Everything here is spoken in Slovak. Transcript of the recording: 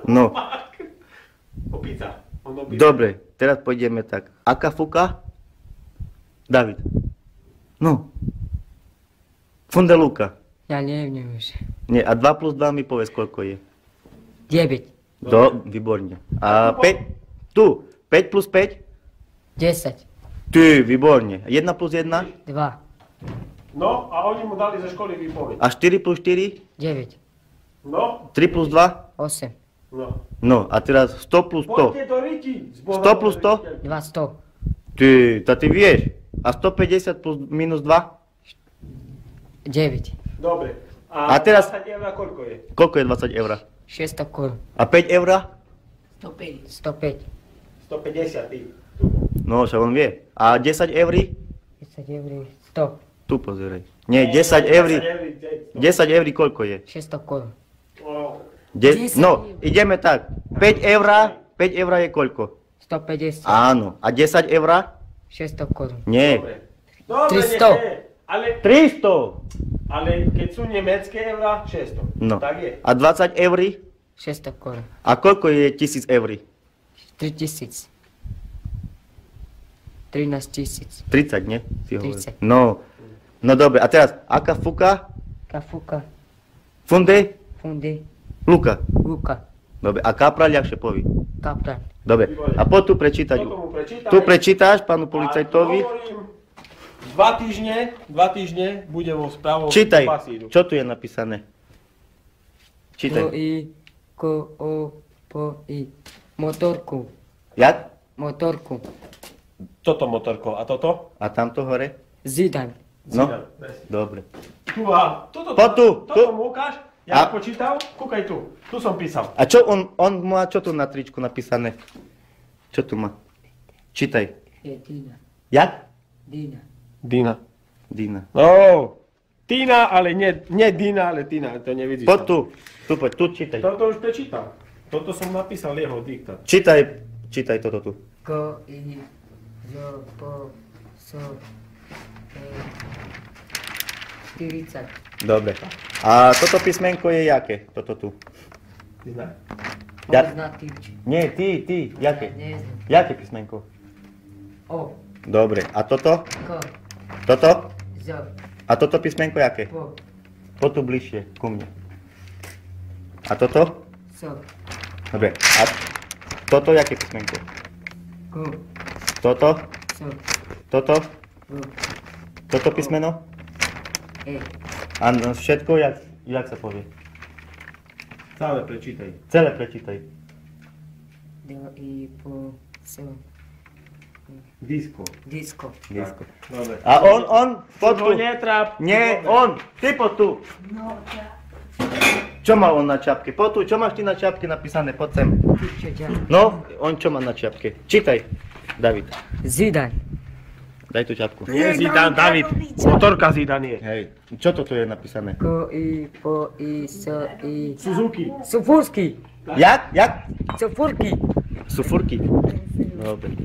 No. Opica. Dobre, teraz pôjdeme tak. Aká fuka? David. No. Fundeluka. Ja neviem už. Nie, a 2 plus 2 mi povedz, koľko je. 9. Výborne. A 5? Tu. 5 plus 5? 10. Ty, výborne. 1 plus 1? 2. No, a oni mu dali zo školy výpoveď. A 4 plus 4? 9. No, 3 plus 2? 8. no. No, a teraz 100 plus 100. Poďte do Riti. 100 plus 100? 200. Ty, to ty vieš. A 150 plus minus 2? 9. Dobre. A teraz- 20 eur koľko je? Koľko je 20 eur? 600 korun. A 5 eur? 105. 150 ty. No, však on vie. A 10 eur? 10 eur. 100. Tu pozeraj. Nie, 10 eur. 10 eur koľko je? 600 korun. No, ideme tak. 5 eur, 5 eur je koľko? 150. Áno. A 10 eur? 600 korun. Nie. Dobre, 300. Ale, 300. ale keď sú nemecké eurá, 600. No. Tak je. A 20 eur? 600 korun. A koľko je 1000 eur? 3000. 13 000. 30, nie? Si hovoril. 30. No. No dobre, a teraz, aká fuka? Kafuka. Funde? Funde. Luka. Luka. Dobre, a kapra ľahšie poví. Kaplan. Dobre, a poď tu prečítať. Toto mu prečítaj. Tu prečítaš pánu A policajtovi. hovorím, 2 týždne bude vo správu Čítaj, pasíru. čo tu je napísané. Čítaj. Po i. Motorku. Jak? Motorku. Toto motorko. A toto? A tamto hore? Zidan. No, Zidane, presne. dobre. Tu a toto. Poď tu, Toto tu. mu ukáž. Ja A- počítal. Kúkaj tu. Tu som písal. A čo on má čo tu na tričku napísané? Čo tu má? Čítaj. Je Dina. Jak? Dina. Dina. Dina. No. Tina, ale nie Dina, ale Tina. To nevidíš. Poď tam. tu. Tu poď, tu čítaj. Toto už prečítal. Toto som napísal jeho diktát. Čítaj toto tu. Ko i. Zo po. So. 40. Dobre. A toto písmenko je jaké? Toto tu. Ty znáš? Ja- Pozná tyč. Nie, ty. Jaké? Ne znam. Jaké písmenko? O. Dobre. A toto? Ko. Toto? Zo. A toto písmenko jaké? Po. Poď tu bližšie, ku mne. A toto? So. Dobre. A toto jaké písmenko? Ko. Toto? So. Toto? Vo. Toto písmeno? E. A všetko, jak sa povie? Celé prečítaj. Celé prečítaj. Do i po. So. Disko. Disko. Disko. Dobre. A on, poď tu. To netráp. Nie, on, ty poď tu. No, ja. Čo má on na čapke? Poď tu, čo máš ty na čapke napísané? Poď sem. Čo ja. No, on čo má na čapke? Čítaj, David. Zidan. Daj tú čapku. Nie Zidane, David. Motorka Zidane je. Hej, čo to tu je napísané? Ko i po i so i. Suzuki. Sufurski. Jak? Sufurki. Sufurky. Dobre.